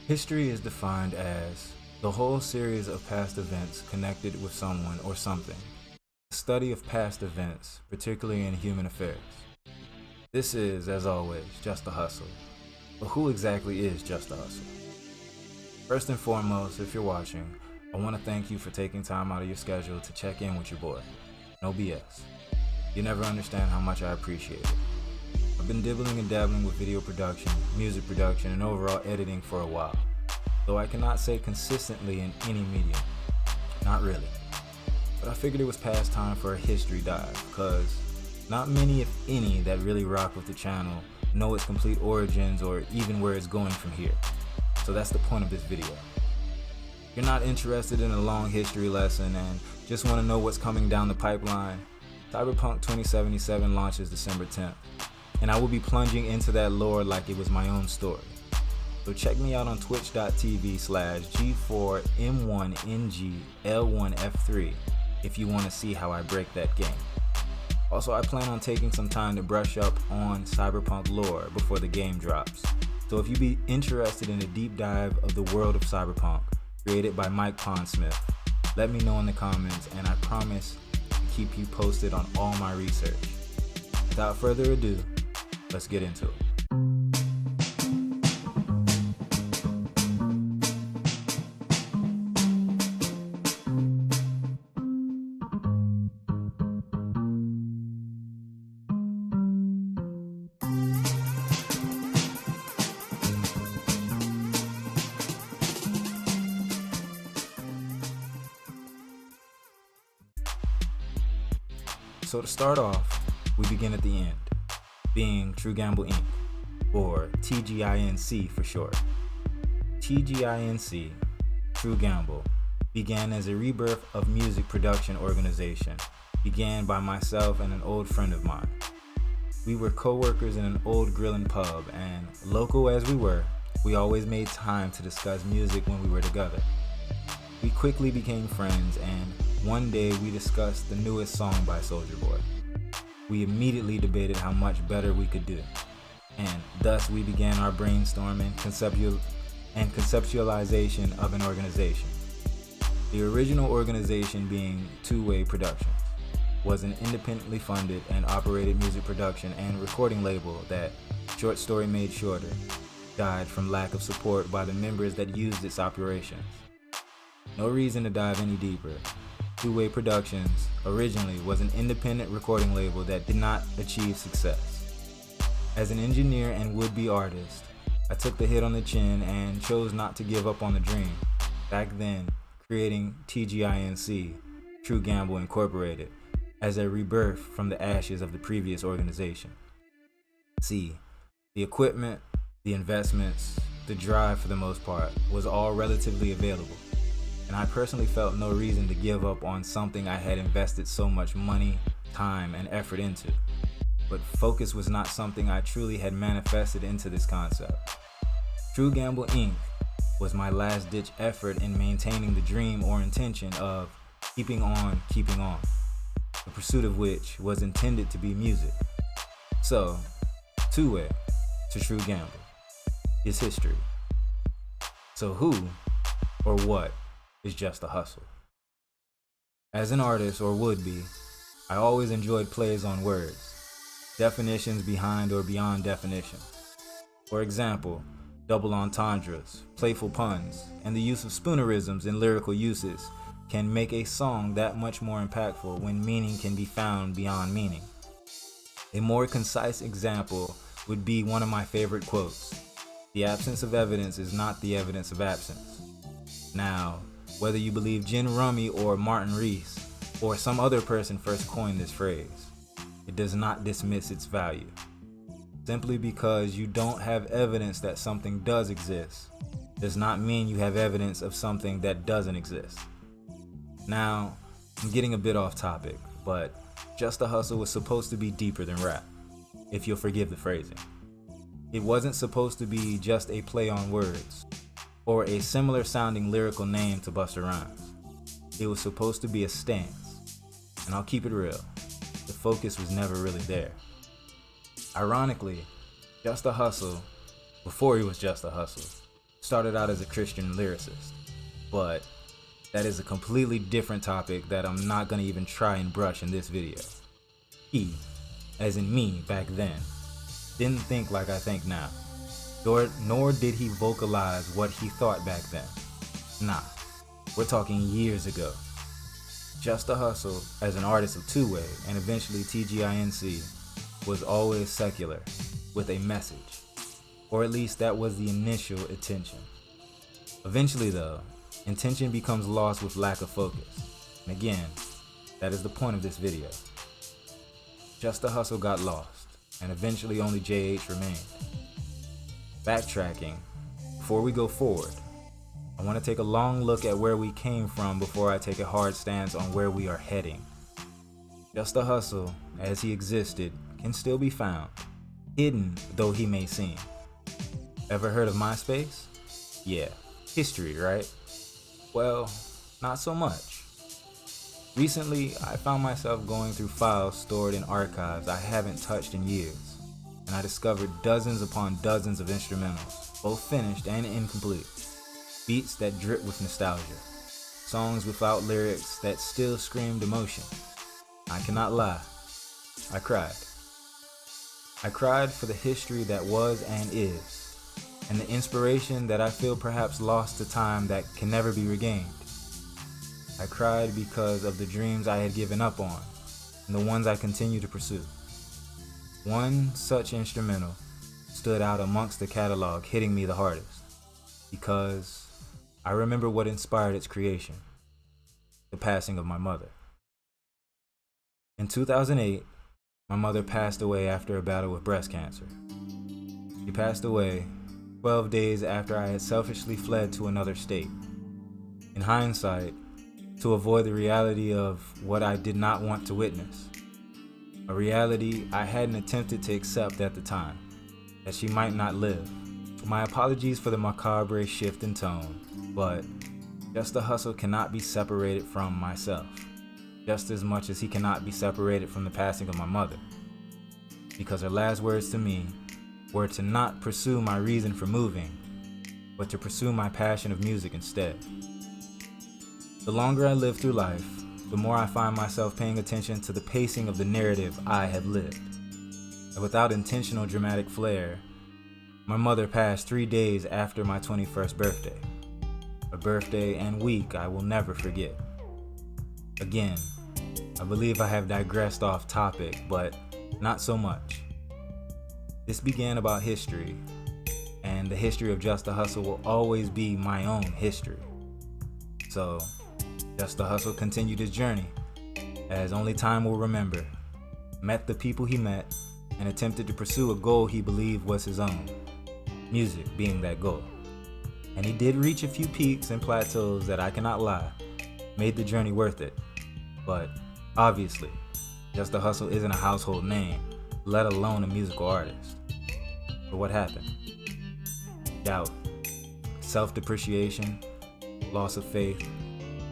History is defined as the whole series of past events connected with someone or something. The study of past events, particularly in human affairs. This is, as always, Justa Hustle. But who exactly is Justa Hustle? First and foremost, if you're watching, I want to thank you for taking time out of your schedule to check in with your boy. No BS. You never understand how much I appreciate it. I've been dibbling and dabbling with video production, music production, and overall editing for a while, though I cannot say consistently in any medium. Not really. But I figured it was past time for a history dive, because not many, if any, that really rock with the channel know its complete origins or even where it's going from here. So that's the point of this video. If you're not interested in a long history lesson and just want to know what's coming down the pipeline, Cyberpunk 2077 launches December 10th, and I will be plunging into that lore like it was my own story. So check me out on twitch.tv/G4M1NGL1F3 if you want to see how I break that game. Also, I plan on taking some time to brush up on Cyberpunk lore before the game drops. So if you'd be interested in a deep dive of the world of Cyberpunk, created by Mike Pondsmith, let me know in the comments and I promise to keep you posted on all my research. Without further ado, let's get into it. So to start off, we begin at the end, being True Gamble Inc., or TGINC for short. TGINC, True Gamble, began as a rebirth of music production organization, began by myself and an old friend of mine. We were co-workers in an old grilling pub, and local as we were, we always made time to discuss music when we were together. We quickly became friends, and one day we discussed the newest song by Soulja Boy. We immediately debated how much better we could do, and thus we began our brainstorming and conceptualization of an organization. The original organization, being Two-Way Productions, was an independently funded and operated music production and recording label that, short story made shorter, died from lack of support by the members that used its operations. No reason to dive any deeper. Two-Way Productions originally was an independent recording label that did not achieve success. As an engineer and would-be artist, I took the hit on the chin and chose not to give up on the dream, back then creating TGINC, True Gamble Incorporated, as a rebirth from the ashes of the previous organization. See, the equipment, the investments, the drive for the most part, was all relatively available. And I personally felt no reason to give up on something I had invested so much money, time, and effort into. But focus was not something I truly had manifested into this concept. True Gamble Inc. was my last-ditch effort in maintaining the dream or intention of keeping on, the pursuit of which was intended to be music. So, Two-Way to True Gamble is history. So who or what is Justa Hustle? As an artist, or would-be, I always enjoyed plays on words, definitions behind or beyond definition. For example, double entendres, playful puns, and the use of spoonerisms in lyrical uses can make a song that much more impactful when meaning can be found beyond meaning. A more concise example would be one of my favorite quotes: "The absence of evidence is not the evidence of absence." Now, whether you believe Gin Rummy or Martin Rees or some other person first coined this phrase, it does not dismiss its value. Simply because you don't have evidence that something does exist does not mean you have evidence of something that doesn't exist. Now, I'm getting a bit off topic, but Justa Hustle was supposed to be deeper than rap, if you'll forgive the phrasing. It wasn't supposed to be just a play on words, or a similar sounding lyrical name to Busta Rhymes. It was supposed to be a stance, and I'll keep it real, the focus was never really there. Ironically, Justa Hustle, before he was Justa Hustle, started out as a Christian lyricist, but that is a completely different topic that I'm not going to even try and brush in this video. He, as in me back then, didn't think like I think now, nor did he vocalize what he thought back then. Nah, we're talking years ago. Justa Hustle, as an artist of two-way and eventually TGINC, was always secular, with a message, or at least that was the initial intention. Eventually though, intention becomes lost with lack of focus, and again, that is the point of this video. Justa Hustle got lost, and eventually only JH remained. Backtracking, before we go forward, I want to take a long look at where we came from before I take a hard stance on where we are heading. Justa Hustle, as he existed, can still be found, hidden though he may seem. Ever heard of MySpace? Yeah, history, right? Well, not so much. Recently, I found myself going through files stored in archives I haven't touched in years, and I discovered dozens upon dozens of instrumentals, both finished and incomplete. Beats that drip with nostalgia, songs without lyrics that still screamed emotion. I cannot lie, I cried. I cried for the history that was and is, and the inspiration that I feel perhaps lost to time that can never be regained. I cried because of the dreams I had given up on, and the ones I continue to pursue. One such instrumental stood out amongst the catalog, hitting me the hardest, because I remember what inspired its creation: the passing of my mother. In 2008, my mother passed away after a battle with breast cancer. She passed away 12 days after I had selfishly fled to another state. In hindsight, to avoid the reality of what I did not want to witness. A reality I hadn't attempted to accept at the time, that she might not live. My apologies for the macabre shift in tone, but Justa Hustle cannot be separated from myself, just as much as he cannot be separated from the passing of my mother. Because her last words to me were to not pursue my reason for moving, but to pursue my passion of music instead. The longer I live through life, the more I find myself paying attention to the pacing of the narrative I have lived. And without intentional dramatic flair, my mother passed 3 days after my 21st birthday. A birthday and week I will never forget. Again, I believe I have digressed off topic, but not so much. This began about history, and the history of Justa Hustle will always be my own history. So, Justa Hustle continued his journey, as only time will remember, met the people he met, and attempted to pursue a goal he believed was his own, music being that goal. And he did reach a few peaks and plateaus that, I cannot lie, made the journey worth it. But obviously, Justa Hustle isn't a household name, let alone a musical artist. But what happened? Doubt, self-depreciation, loss of faith,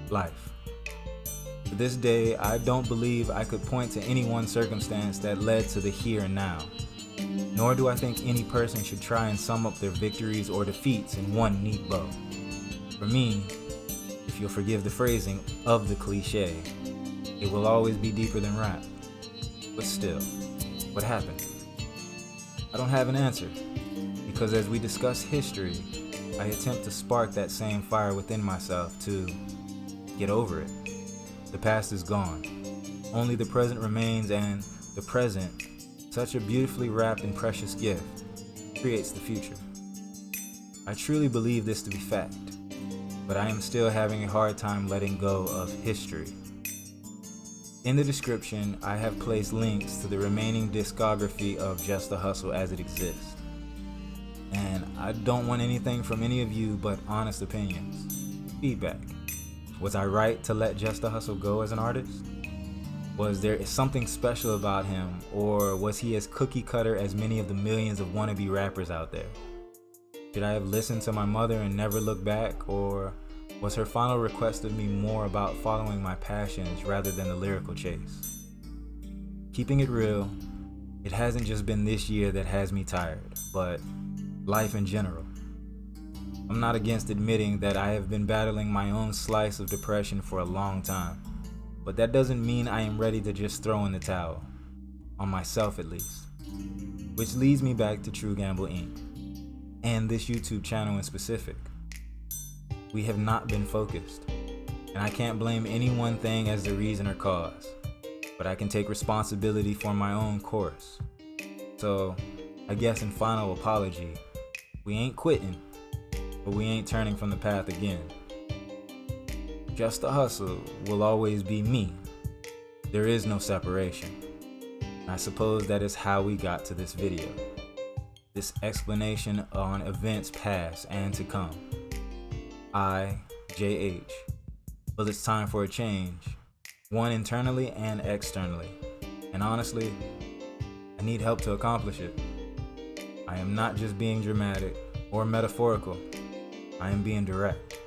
life. To this day, I don't believe I could point to any one circumstance that led to the here and now. Nor do I think any person should try and sum up their victories or defeats in one neat bow. For me, if you'll forgive the phrasing of the cliche, it will always be deeper than rap. But still, what happened? I don't have an answer, because as we discuss history, I attempt to spark that same fire within myself to get over it. The past is gone. Only the present remains, and the present, such a beautifully wrapped and precious gift, creates the future. I truly believe this to be fact, but I am still having a hard time letting go of history. In the description, I have placed links to the remaining discography of Justa Hustle as it exists. And I don't want anything from any of you but honest opinions, feedback. Was I right to let Justa Hustle go as an artist? Was there something special about him, or was he as cookie cutter as many of the millions of wannabe rappers out there? Should I have listened to my mother and never looked back, or was her final request of me more about following my passions rather than the lyrical chase? Keeping it real, it hasn't just been this year that has me tired, but life in general. I'm not against admitting that I have been battling my own slice of depression for a long time, but that doesn't mean I am ready to just throw in the towel, on myself at least. Which leads me back to True Gamble Inc. and this YouTube channel in specific. We have not been focused, and I can't blame any one thing as the reason or cause, but I can take responsibility for my own course. So, I guess in final apology, we ain't quitting, but we ain't turning from the path again. Justa Hustle will always be me. There is no separation. I suppose that is how we got to this video. This explanation on events past and to come. JH. Well, it's time for a change. One internally and externally. And honestly, I need help to accomplish it. I am not just being dramatic or metaphorical. I am being direct.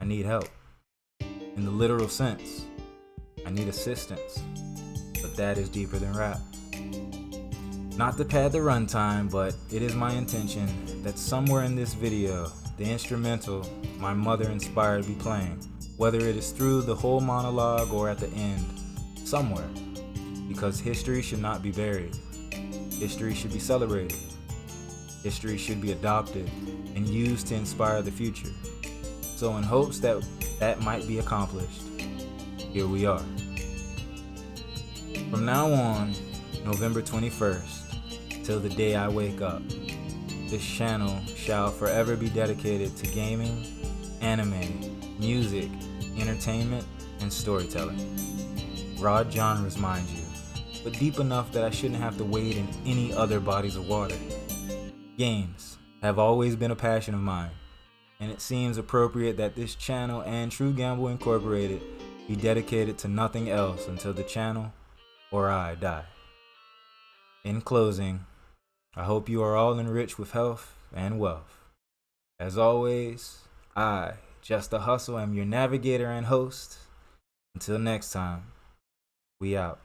I need help. In the literal sense, I need assistance. But that is deeper than rap. Not to pad the runtime, but it is my intention that somewhere in this video, the instrumental my mother inspired be playing, whether it is through the whole monologue or at the end, somewhere. Because history should not be buried. History should be celebrated. History should be adopted and used to inspire the future. So in hopes that that might be accomplished, here we are. From now on, November 21st, till the day I wake up, this channel shall forever be dedicated to gaming, anime, music, entertainment, and storytelling. Broad genres, mind you, but deep enough that I shouldn't have to wade in any other bodies of water. Games have always been a passion of mine, and it seems appropriate that this channel and True Gamble Incorporated be dedicated to nothing else until the channel or I die. In closing, I hope you are all enriched with health and wealth. As always, I, Justa Hustle, am your navigator and host. Until next time, we out.